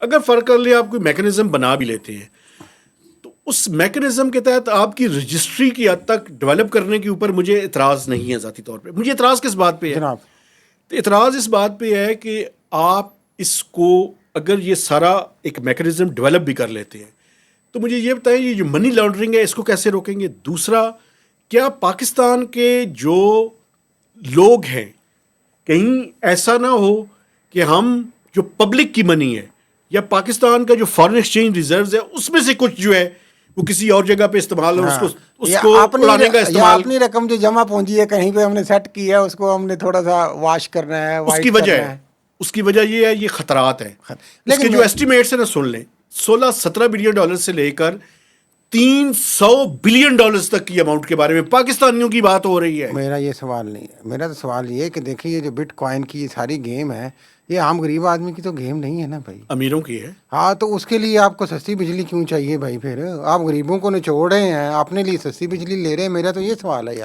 اگر فرق کر لیا آپ کوئی میکینزم بنا بھی لیتے ہیں تو اس میکینزم کے تحت آپ کی رجسٹری کی حد تک ڈیولپ کرنے کے اوپر مجھے اعتراض نہیں ہے ذاتی طور پہ. مجھے اعتراض کس بات پہ ہے؟ جناب تو اعتراض اس بات پہ ہے کہ آپ اس کو اگر یہ سارا ایک میکینزم ڈیولپ بھی کر لیتے ہیں تو مجھے یہ بتائیں یہ جو منی لانڈرنگ ہے اس کو کیسے روکیں گے؟ دوسرا، کیا پاکستان کے جو لوگ ہیں کہیں ایسا نہ ہو کہ ہم جو پبلک کی منی ہے یا پاکستان کا جو فارن ایکسچینج ریزروز ہے اس میں سے کچھ جو ہے وہ کسی اور جگہ پہ استعمال ہو، اس کو اڑانے کا استعمال. اپنی رقم جو جمع پونجی ہے کہیں پہ ہم نے سیٹ کی ہے اس کو ہم نے تھوڑا سا واش کرنا ہے، اس کی وجہ ہے اس کی وجہ یہ ہے یہ خطرات ہیں. اس کے جو ایسٹیمیٹس ہیں نا سن لیں، 16-17 بلین ڈالر سے لے کر 300 بلین ڈالرز تک کی اماؤنٹ کے بارے میں پاکستانیوں کی بات ہو رہی ہے. میرا یہ سوال نہیں ہے، میرا تو سوال یہ ہے کہ دیکھیں یہ جو بٹ کوائن کی یہ ساری گیم ہے یہ عام غریب آدمی کی تو گیم نہیں ہے نا بھائی، امیروں کی ہے. ہاں تو اس کے لیے آپ کو سستی بجلی کیوں چاہیے بھائی؟ پھر آپ غریبوں کو نچوڑ رہے ہیں، اپنے لیے سستی بجلی لے رہے ہیں. میرا تو یہ سوال ہے یار.